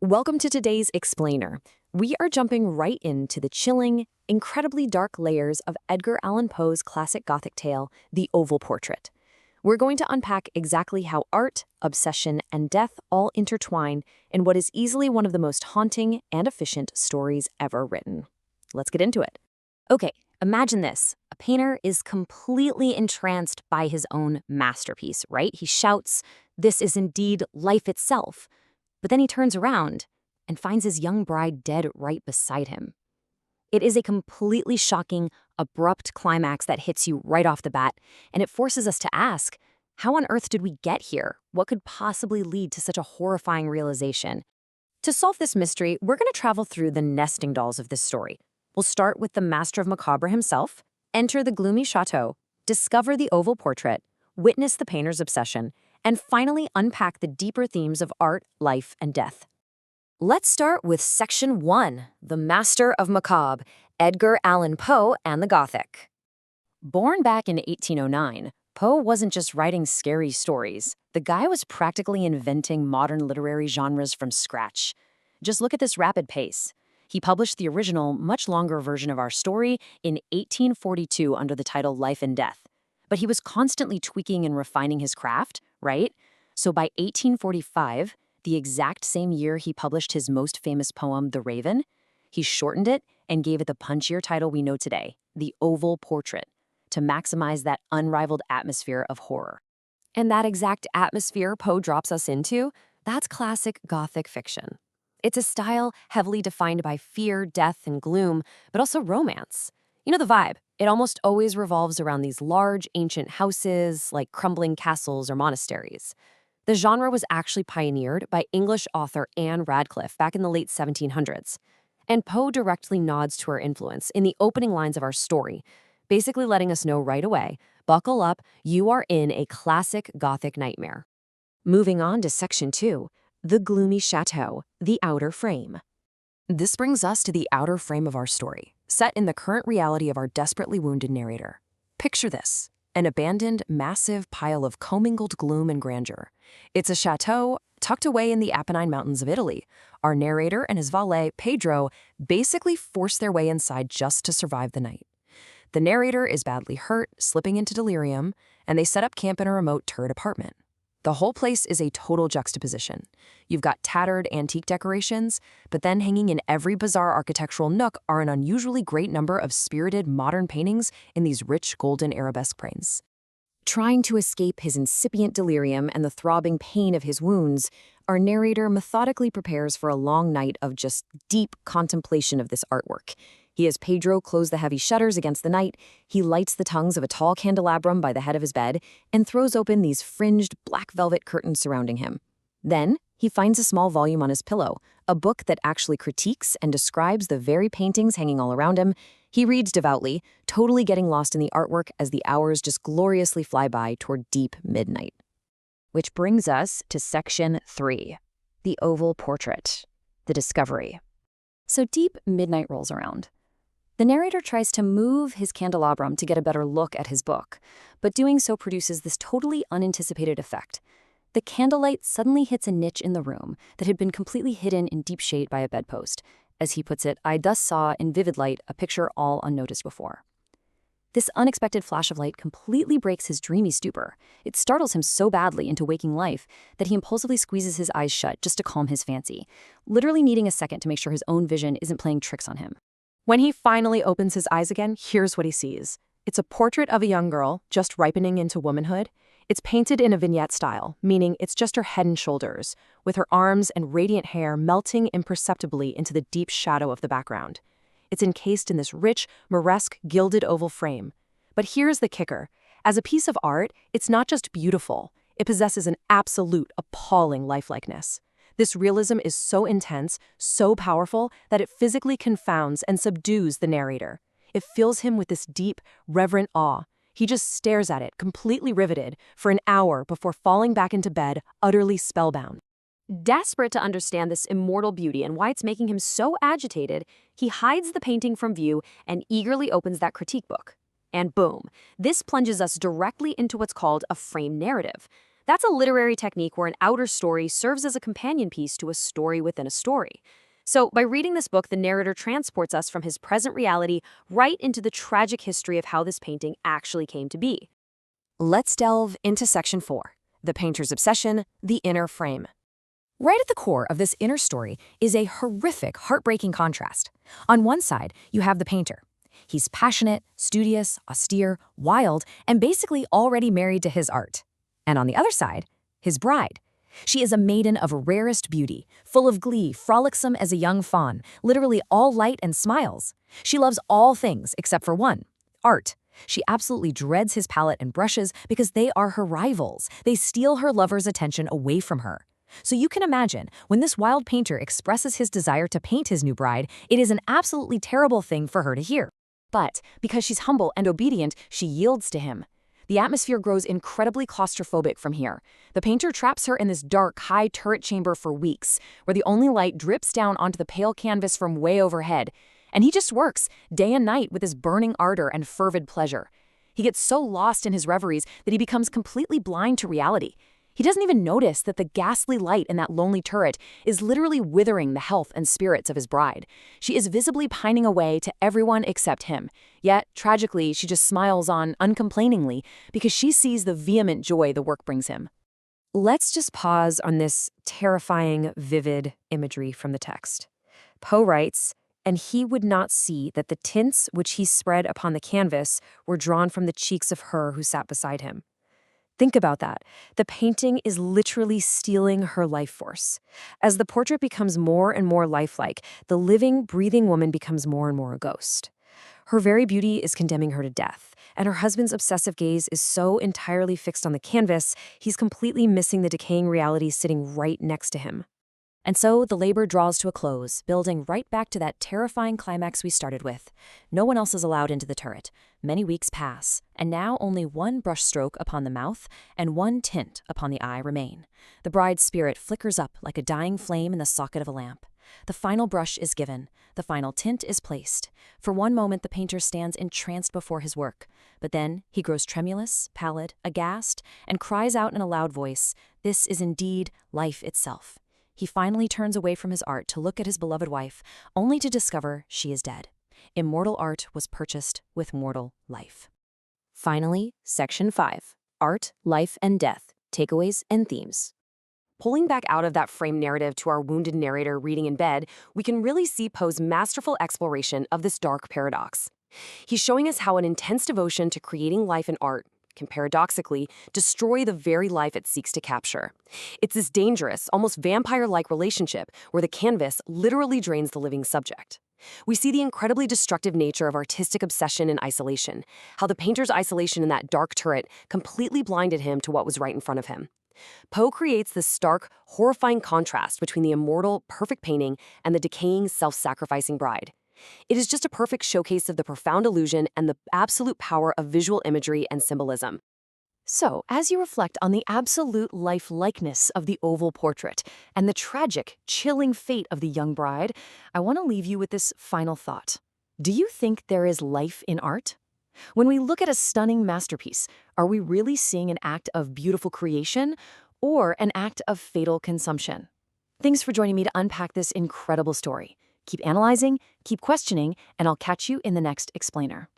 Welcome to today's Explainer. We are jumping right into the chilling, incredibly dark layers of Edgar Allan Poe's classic Gothic tale, The Oval Portrait. We're going to unpack exactly how art, obsession, and death all intertwine in what is easily one of the most haunting and efficient stories ever written. Let's get into it. Okay, imagine this. A painter is completely entranced by his own masterpiece, right? He shouts, "This is indeed life itself." But then he turns around and finds his young bride dead right beside him. It is a completely shocking, abrupt climax that hits you right off the bat, and it forces us to ask, how on earth did we get here? What could possibly lead to such a horrifying realization? To solve this mystery, we're going to travel through the nesting dolls of this story. We'll start with the master of macabre himself, enter the gloomy chateau, discover the oval portrait, witness the painter's obsession, and finally unpack the deeper themes of art, life, and death. Let's start with Section 1, The Master of Macabre, Edgar Allan Poe and the Gothic. Born back in 1809, Poe wasn't just writing scary stories. The guy was practically inventing modern literary genres from scratch. Just look at this rapid pace. He published the original, much longer version of our story in 1842 under the title Life and Death. But he was constantly tweaking and refining his craft, right? So by 1845, the exact same year he published his most famous poem, The Raven, he shortened it and gave it the punchier title we know today, The Oval Portrait, to maximize that unrivaled atmosphere of horror. And that exact atmosphere Poe drops us into, that's classic Gothic fiction. It's a style heavily defined by fear, death, and gloom, but also romance. You know the vibe. It almost always revolves around these large, ancient houses, like crumbling castles or monasteries. The genre was actually pioneered by English author Anne Radcliffe back in the late 1700s. And Poe directly nods to her influence in the opening lines of our story, basically letting us know right away, buckle up, you are in a classic Gothic nightmare. Moving on to Section 2, The Gloomy Chateau, The Outer Frame. This brings us to the outer frame of our story, set in the current reality of our desperately wounded narrator. Picture this, an abandoned, massive pile of commingled gloom and grandeur. It's a chateau tucked away in the Apennine Mountains of Italy. Our narrator and his valet, Pedro, basically force their way inside just to survive the night. The narrator is badly hurt, slipping into delirium, and they set up camp in a remote turret apartment. The whole place is a total juxtaposition. You've got tattered antique decorations, but then hanging in every bizarre architectural nook are an unusually great number of spirited modern paintings in these rich golden arabesque prints. Trying to escape his incipient delirium and the throbbing pain of his wounds, our narrator methodically prepares for a long night of just deep contemplation of this artwork. He has Pedro close the heavy shutters against the night, he lights the tongues of a tall candelabrum by the head of his bed, and throws open these fringed black velvet curtains surrounding him. Then, he finds a small volume on his pillow, a book that actually critiques and describes the very paintings hanging all around him. He reads devoutly, totally getting lost in the artwork as the hours just gloriously fly by toward deep midnight. Which brings us to Section 3, The Oval Portrait, The Discovery. So deep midnight rolls around. The narrator tries to move his candelabrum to get a better look at his book, but doing so produces this totally unanticipated effect. The candlelight suddenly hits a niche in the room that had been completely hidden in deep shade by a bedpost. As he puts it, I thus saw in vivid light a picture all unnoticed before. This unexpected flash of light completely breaks his dreamy stupor. It startles him so badly into waking life that he impulsively squeezes his eyes shut just to calm his fancy, literally needing a second to make sure his own vision isn't playing tricks on him. When he finally opens his eyes again, here's what he sees. It's a portrait of a young girl, just ripening into womanhood. It's painted in a vignette style, meaning it's just her head and shoulders, with her arms and radiant hair melting imperceptibly into the deep shadow of the background. It's encased in this rich, moresque, gilded oval frame. But here's the kicker. As a piece of art, it's not just beautiful. It possesses an absolute, appalling lifelikeness. This realism is so intense, so powerful, that it physically confounds and subdues the narrator. It fills him with this deep, reverent awe. He just stares at it, completely riveted, for an hour before falling back into bed, utterly spellbound. Desperate to understand this immortal beauty and why it's making him so agitated, he hides the painting from view and eagerly opens that critique book. And boom, this plunges us directly into what's called a frame narrative. That's a literary technique where an outer story serves as a companion piece to a story within a story. So, by reading this book, the narrator transports us from his present reality right into the tragic history of how this painting actually came to be. Let's delve into Section 4, the painter's obsession, the inner frame. Right at the core of this inner story is a horrific, heartbreaking contrast. On one side, you have the painter. He's passionate, studious, austere, wild, and basically already married to his art. And on the other side, his bride. She is a maiden of rarest beauty, full of glee, frolicsome as a young fawn, literally all light and smiles. She loves all things except for one, art. She absolutely dreads his palette and brushes because they are her rivals. They steal her lover's attention away from her. So you can imagine, when this wild painter expresses his desire to paint his new bride, it is an absolutely terrible thing for her to hear. But because she's humble and obedient, she yields to him. The atmosphere grows incredibly claustrophobic from here. The painter traps her in this dark, high turret chamber for weeks, where the only light drips down onto the pale canvas from way overhead. And he just works, day and night, with his burning ardor and fervid pleasure. He gets so lost in his reveries that he becomes completely blind to reality. He doesn't even notice that the ghastly light in that lonely turret is literally withering the health and spirits of his bride. She is visibly pining away to everyone except him. Yet, tragically, she just smiles on uncomplainingly because she sees the vehement joy the work brings him. Let's just pause on this terrifying, vivid imagery from the text. Poe writes, "And he would not see that the tints which he spread upon the canvas were drawn from the cheeks of her who sat beside him." Think about that. The painting is literally stealing her life force. As the portrait becomes more and more lifelike, the living, breathing woman becomes more and more a ghost. Her very beauty is condemning her to death, and her husband's obsessive gaze is so entirely fixed on the canvas, he's completely missing the decaying reality sitting right next to him. And so the labor draws to a close, building right back to that terrifying climax we started with. No one else is allowed into the turret. Many weeks pass, and now only one brushstroke upon the mouth and one tint upon the eye remain. The bride's spirit flickers up like a dying flame in the socket of a lamp. The final brush is given. The final tint is placed. For one moment, the painter stands entranced before his work. But then he grows tremulous, pallid, aghast, and cries out in a loud voice, "This is indeed life itself." He finally turns away from his art to look at his beloved wife, only to discover she is dead. Immortal art was purchased with mortal life. Finally, Section 5, Art, Life, and Death, Takeaways and Themes. Pulling back out of that frame narrative to our wounded narrator reading in bed, we can really see Poe's masterful exploration of this dark paradox. He's showing us how an intense devotion to creating life and art can paradoxically destroy the very life it seeks to capture. It's this dangerous, almost vampire-like relationship where the canvas literally drains the living subject. We see the incredibly destructive nature of artistic obsession and isolation, how the painter's isolation in that dark turret completely blinded him to what was right in front of him. Poe creates this stark, horrifying contrast between the immortal, perfect painting and the decaying, self-sacrificing bride. It is just a perfect showcase of the profound illusion and the absolute power of visual imagery and symbolism. So, as you reflect on the absolute life-likeness of the oval portrait and the tragic, chilling fate of the young bride, I want to leave you with this final thought. Do you think there is life in art? When we look at a stunning masterpiece, are we really seeing an act of beautiful creation or an act of fatal consumption? Thanks for joining me to unpack this incredible story. Keep analyzing, keep questioning, and I'll catch you in the next explainer.